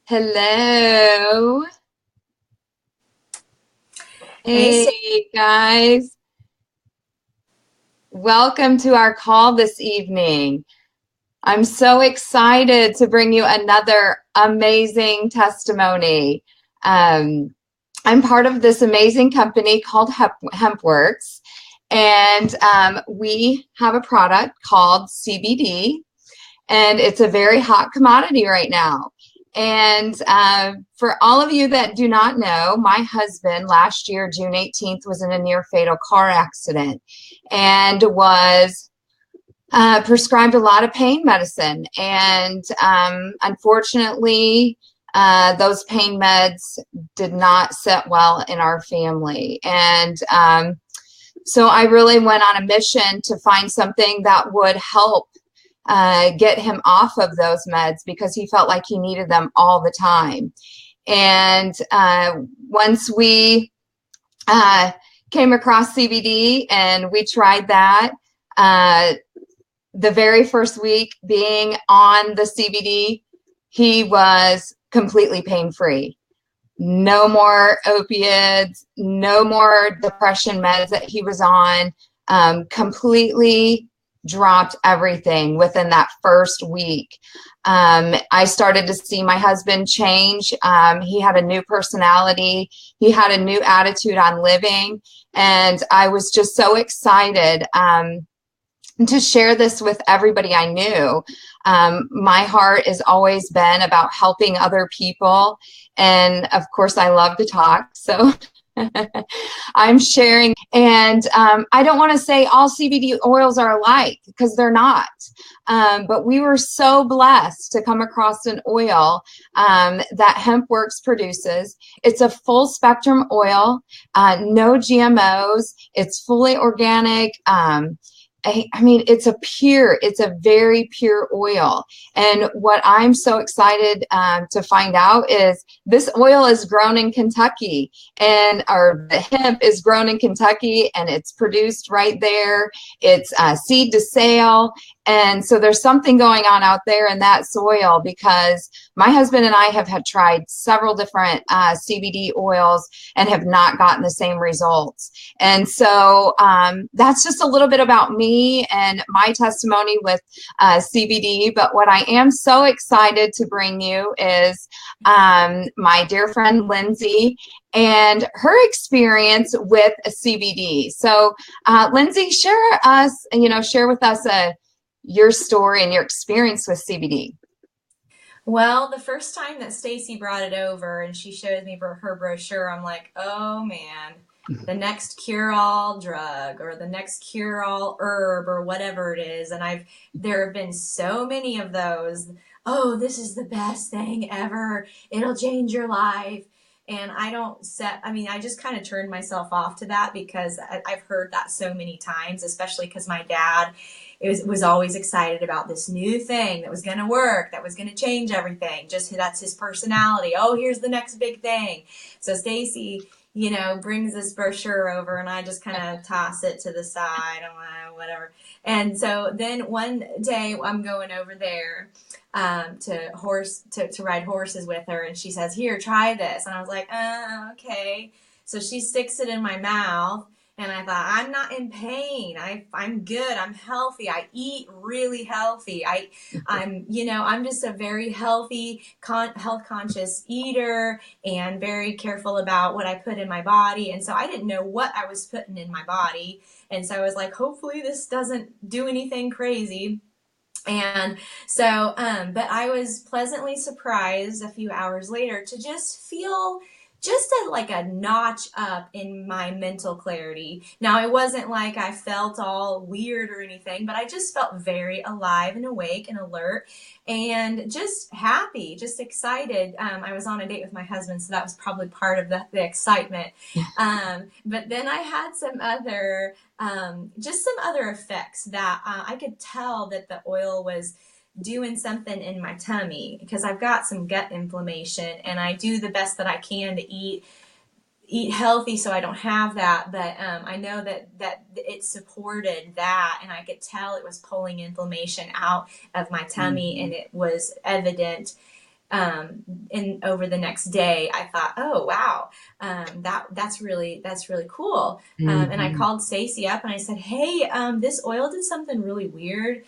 Hello. Hey, Hey, guys. Welcome to our call this evening. I'm so excited to bring you another amazing testimony. Um, I'm part of this amazing company called HempWorx, and we have a product called CBD, and it's a very hot commodity right now. And for all of you that do not know, my husband last year, June 18th, was in a near fatal car accident and was prescribed a lot of pain medicine. And unfortunately, those pain meds did not sit well in our family. And so I really went on a mission to find something that would help get him off of those meds because he felt like he needed them all the time. And once we uh, came across CBD and we tried that, uh, the very first week being on the CBD, he was completely pain free. No more opiates, no more depression meds that he was on, completely dropped everything within that first week. I started to see my husband change. He had a new personality. He had a new attitude on living. And I was just so excited to share this with everybody I knew. My heart has always been about helping other people. And of course, I love to talk. So I'm sharing. And I don't want to say all CBD oils are alike because they're not. But we were so blessed to come across an oil that HempWorx produces. It's a full spectrum oil, no GMOs. It's fully organic. I mean, it's a very pure oil. And what I'm so excited to find out is this oil is grown in Kentucky, and or the hemp is grown in Kentucky, and it's produced right there. It's seed to sale. And so there's something going on out there in that soil because my husband and I have had tried several different CBD oils and have not gotten the same results. And so that's just a little bit about me and my testimony with CBD. But what I am so excited to bring you is my dear friend Lindsay and her experience with CBD. So Lindsay, share with us your story and your experience with CBD. well, the first time that Stacy brought it over and she showed me her brochure, I'm like, oh man, the next cure-all drug or the next cure-all herb or whatever it is. And there have been so many of those. Oh, this is the best thing ever. It'll change your life. And I just kind of turned myself off to that because I've heard that so many times, especially because my dad was always excited about this new thing that was going to work, that was going to change everything. Just that's his personality. Oh, here's the next big thing. So Stacy, brings this brochure over and I just kind of toss it to the side. I'm like, whatever. And so then one day I'm going over there to ride horses with her, and she says, "Here, try this." And I was like, okay. So she sticks it in my mouth, and I thought, I'm not in pain. I'm good. I'm healthy. I eat really healthy. I'm just a very healthy, health conscious eater and very careful about what I put in my body. And so I didn't know what I was putting in my body. And so I was like, hopefully this doesn't do anything crazy. And so, but I was pleasantly surprised a few hours later to just feel like a notch up in my mental clarity. Now, it wasn't like I felt all weird or anything, but I just felt very alive and awake and alert and just happy, just excited. I was on a date with my husband, so that was probably part of the excitement. But then I had just some other effects that I could tell that the oil was doing something in my tummy because I've got some gut inflammation and I do the best that I can to eat healthy so I don't have that. But I know that it supported that, and I could tell it was pulling inflammation out of my tummy, and it was evident in over the next day, I thought, oh wow, that's really cool. And I called Stacey up and I said, hey, this oil did something really weird.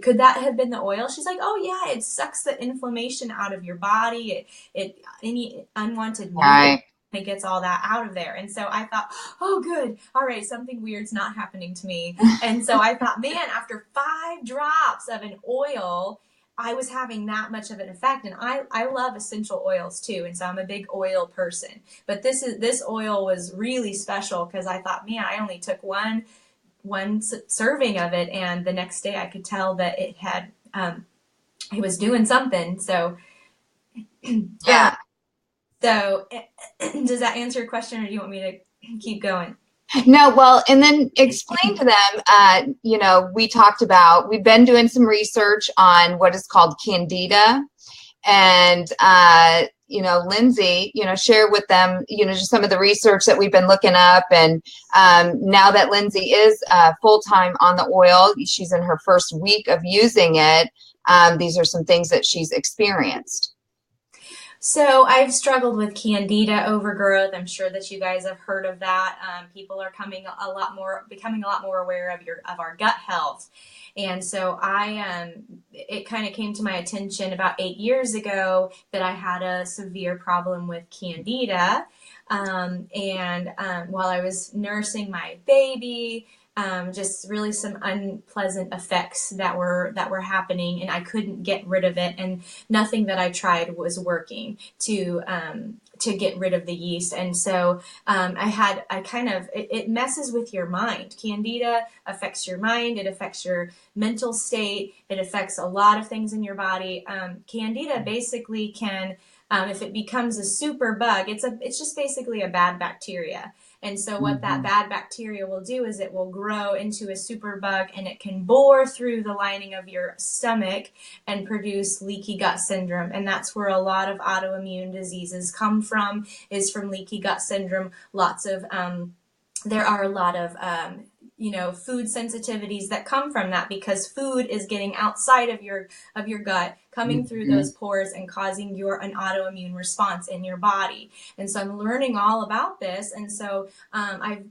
Could that have been the oil? She's like, oh yeah, it sucks the inflammation out of your body. It any unwanted mucus. It gets all that out of there. And so I thought, oh, good. All right, something weird's not happening to me. And so I thought, man, after 5 drops of an oil, I was having that much of an effect. And I love essential oils too. And so I'm a big oil person. But this oil was really special because I thought, man, I only took one serving of it. And the next day I could tell that it had, it was doing something. So, Yeah. So does that answer your question, or do you want me to keep going? No, well, and then explain to them, we've been doing some research on what is called Candida, and, Lindsay, share with them, just some of the research that we've been looking up. And now that Lindsay is full-time on the oil, she's in her first week of using it. These are some things that she's experienced. So I've struggled with Candida overgrowth. I'm sure that you guys have heard of that. People are becoming a lot more aware of our gut health. And so it kind of came to my attention about 8 years ago that I had a severe problem with Candida. While I was nursing my baby, just really some unpleasant effects that were happening, and I couldn't get rid of it, and nothing that I tried was working to get rid of the yeast. And so it messes with your mind. Candida affects your mind. It affects your mental state. It affects a lot of things in your body. Candida basically can, if it becomes a super bug, it's just basically a bad bacteria. And so what that bad bacteria will do is it will grow into a superbug, and it can bore through the lining of your stomach and produce leaky gut syndrome. And that's where a lot of autoimmune diseases come from, is from leaky gut syndrome. There are a lot of food sensitivities that come from that, because food is getting outside of your gut, coming through those pores and causing an autoimmune response in your body. And so I'm learning all about this. And so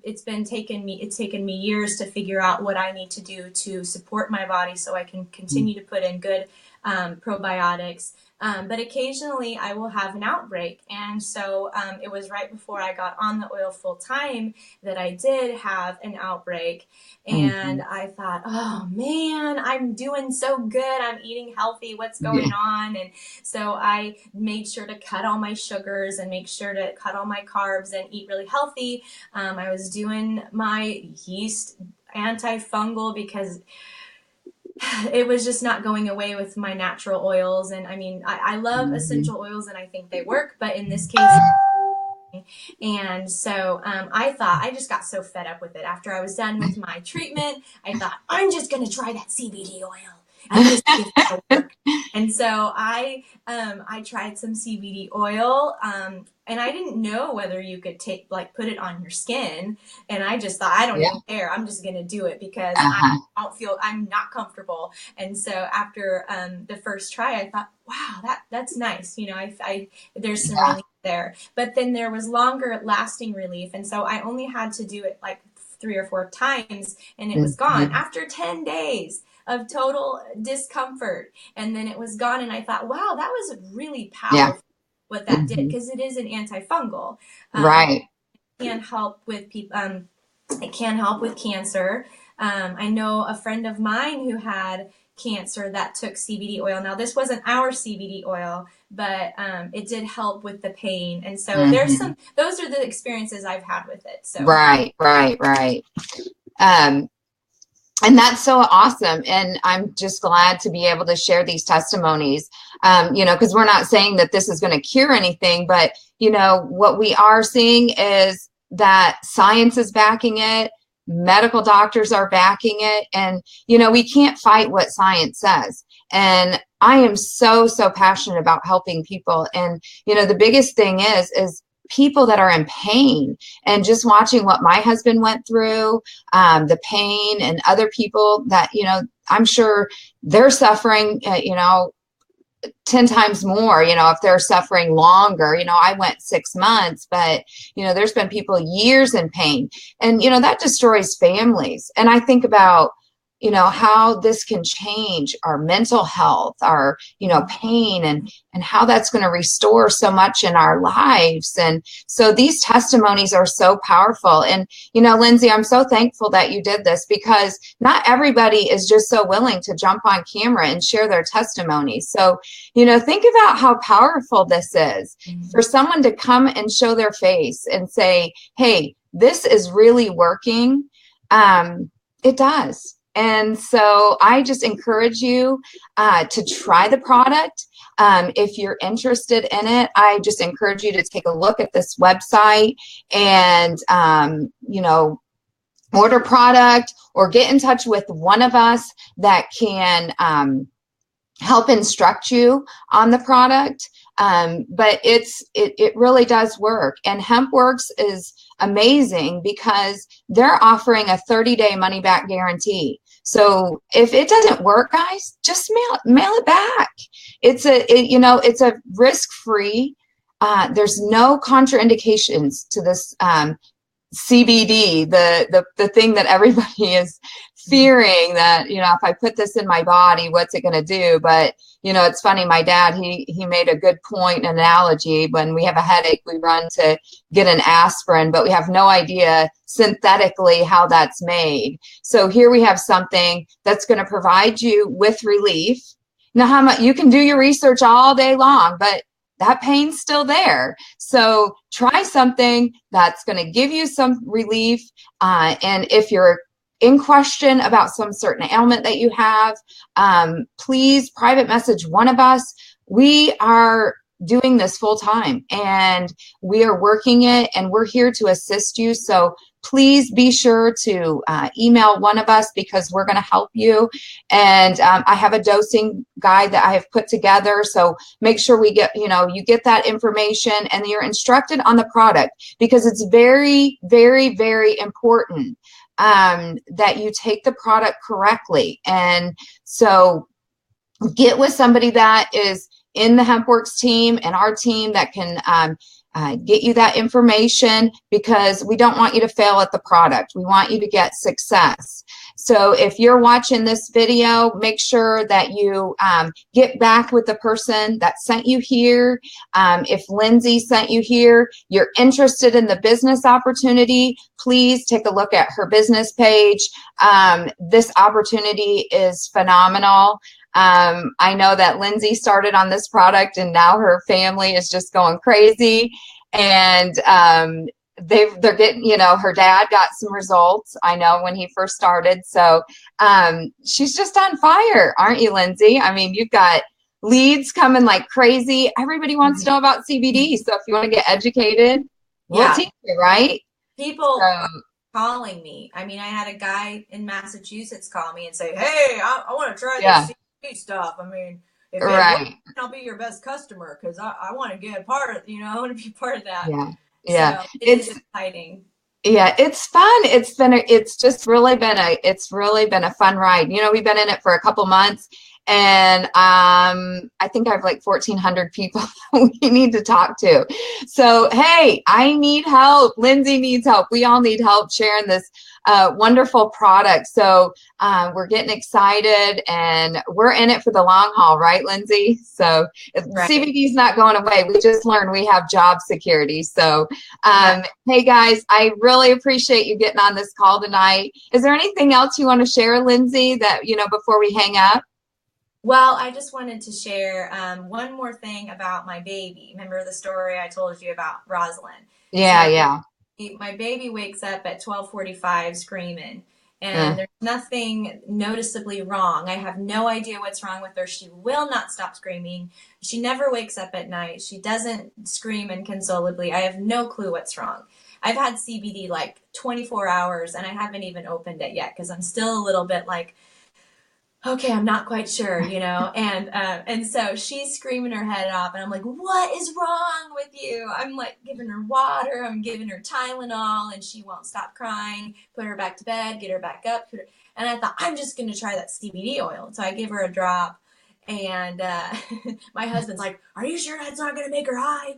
it's taken me years to figure out what I need to do to support my body so I can continue to put in good probiotics. But occasionally I will have an outbreak. And so it was right before I got on the oil full time that I did have an outbreak. And I thought, oh man, I'm doing so good. I'm eating healthy. What's going on? And so I made sure to cut all my sugars and make sure to cut all my carbs and eat really healthy. I was doing my yeast antifungal because it was just not going away with my natural oils. And I mean, I love essential oils and I think they work, but in this case, and so I thought, I just got so fed up with it. After I was done with my treatment, I thought, I'm just going to try that CBD oil and just see if it'll work. And so I tried some CBD oil, and I didn't know whether you could put it on your skin. And I just thought, I don't even care. I'm just going to do it because I'm not comfortable. And so after the first try, I thought, wow, that's nice. There's some relief there. But then there was longer lasting relief. And so I only had to do it like 3 or 4 times, and it was gone after 10 days of total discomfort. And then it was gone. And I thought, wow, that was really powerful what that did, because it is an antifungal. Right. It can help with people. It can help with cancer. I know a friend of mine who had cancer that took CBD oil. Now, this wasn't our CBD oil, but it did help with the pain. And so those are the experiences I've had with it. So Right. And that's so awesome. And I'm just glad to be able to share these testimonies, because we're not saying that this is going to cure anything, but, what we are seeing is that science is backing it. Medical doctors are backing it. And, we can't fight what science says. And I am so, so passionate about helping people. And, the biggest thing is people that are in pain, and just watching what my husband went through, the pain, and other people that, I'm sure they're suffering, 10 times more, if they're suffering longer. I went 6 months, but, there's been people years in pain. And, that destroys families. And I think about, how this can change our mental health, our, pain, and how that's going to restore so much in our lives. And so these testimonies are so powerful. And, Lindsay, I'm so thankful that you did this, because not everybody is just so willing to jump on camera and share their testimonies. So, think about how powerful this is for someone to come and show their face and say, hey, this is really working. It does. And so I just encourage you to try the product. If you're interested in it, I just encourage you to take a look at this website and, order product, or get in touch with one of us that can help instruct you on the product. But it really does work. And HempWorx is amazing because they're offering a 30-day money-back guarantee. So if it doesn't work, guys, just mail it back. It's a risk-free. There's no contraindications to this CBD, the thing that everybody is fearing, that, if I put this in my body, what's it going to do? But, it's funny. My dad, he made a good point, analogy. When we have a headache, we run to get an aspirin, but we have no idea synthetically how that's made. So here we have something that's going to provide you with relief. Now, how much you can do your research all day long, but that pain's still there. So try something that's going to give you some relief. And if you're in question about some certain ailment that you have, please private message one of us. We are doing this full time, and we are working it, and we're here to assist you. So please be sure to email one of us, because we're going to help you. And I have a dosing guide that I have put together. So make sure you get that information, and you're instructed on the product, because it's very, very, very important that you take the product correctly. And so get with somebody that is in the HempWorx team and our team that can get you that information, because we don't want you to fail at the product. We want you to get success. So if you're watching this video, make sure that you get back with the person that sent you here. If Lindsay sent you here, you're interested in the business opportunity, please take a look at her business page. This opportunity is phenomenal. I know that Lindsay started on this product, and now her family is just going crazy. And they're getting, her dad got some results, I know, when he first started. So she's just on fire, aren't you, Lindsay? I mean, you've got leads coming like crazy. Everybody wants to know about CBD. So if you want to get educated, we'll teach you, right? People calling me. I mean, I had a guy in Massachusetts call me and say, hey, I want to try this CBD stuff. I mean, if it works, I'll be your best customer, because I want to get a part of, I want to be part of that. Yeah. So it's exciting. Yeah, it's fun. It's really been a fun ride. We've been in it for a couple months, and I think I have like 1,400 people we need to talk to. So, hey, I need help. Lindsay needs help. We all need help sharing this wonderful product. So we're getting excited, and we're in it for the long haul, right, Lindsay? So CBD is not going away. We just learned we have job security. So hey, guys, I really appreciate you getting on this call tonight. Is there anything else you want to share, Lindsay, that, before we hang up? Well, I just wanted to share one more thing about my baby. Remember the story I told you about Rosalind? Yeah. My baby wakes up at 12:45 screaming, and there's nothing noticeably wrong. I have no idea what's wrong with her. She will not stop screaming. She never wakes up at night. She doesn't scream inconsolably. I have no clue what's wrong. I've had CBD like 24 hours, and I haven't even opened it yet, because I'm still a little bit like, okay, I'm not quite sure, and so she's screaming her head off, and I'm like, what is wrong with you? I'm like giving her water, I'm giving her Tylenol, and she won't stop crying. Put her back to bed, get her back up, and I thought, I'm just going to try that CBD oil. So I give her a drop, And my husband's like, "Are you sure that's not going to make her high?"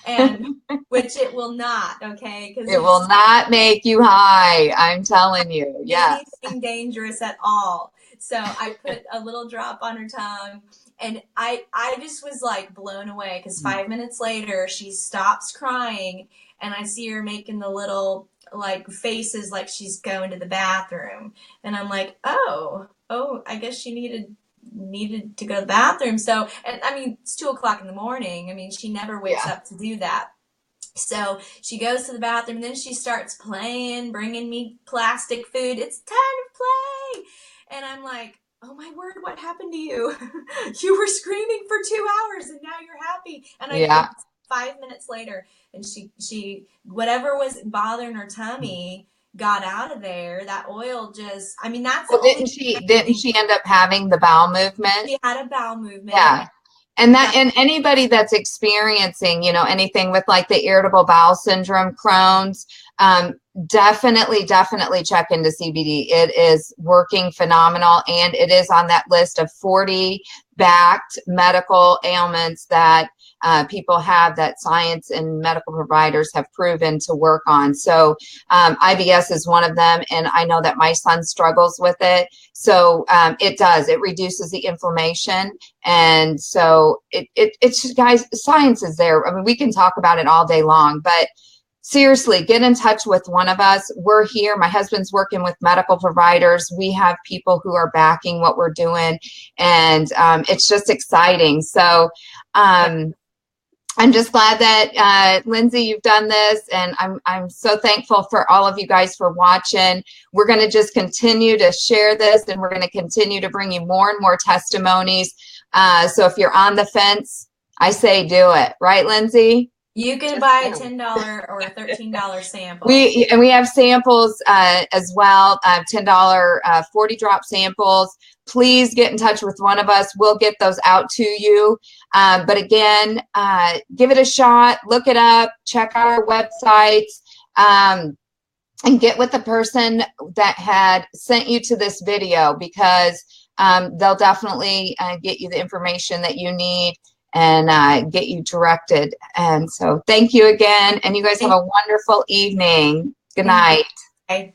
And which it will not, okay? Because It will not make you high. I'm telling you. Yes. anything dangerous at all. So I put a little drop on her tongue, and I just was like blown away because 5 minutes later she stops crying, and I see her making the little like faces like she's going to the bathroom, and I'm like, oh, I guess she needed to go to the bathroom. So, and I mean, it's 2 o'clock in the morning. I mean, she never wakes Yeah. up to do that. So she goes to the bathroom, and then she starts playing, bringing me plastic food. It's time to play. And I'm like, oh my word, what happened to you? You were screaming for 2 hours and now you're happy. And Yeah. 5 minutes later, and she whatever was bothering her tummy got out of there. That oil just, I mean, that's the Well, only didn't she end up having the bowel movement? she had a bowel movement. Yeah. And anybody that's experiencing, you know, anything with like the irritable bowel syndrome, Crohn's, definitely check into CBD. It is working phenomenal, and it is on that list of 40 backed medical ailments that people have that science and medical providers have proven to work on. So IBS is one of them, and I know that my son struggles with it. So it reduces the inflammation. And so it's, guys, science is there. I mean, we can talk about it all day long, but seriously, get in touch with one of us. We're here. My husband's working with medical providers. We have people who are backing what we're doing, and it's just exciting. So I'm just glad that Lindsay, you've done this, and I'm so thankful for all of you guys for watching. We're going to just continue to share this, and we're going to continue to bring you more and more testimonies. So if you're on the fence, I say do it. Right, Lindsay? You can buy a $10 or a $13 sample. We have samples as well, $10 40 drop samples. Please get in touch with one of us. We'll get those out to you. But again, give it a shot. Look it up. Check out our websites. And get with the person that had sent you to this video, because they'll definitely get you the information that you need and get you directed. And so thank you again. And you guys have a wonderful evening. Good night. Bye.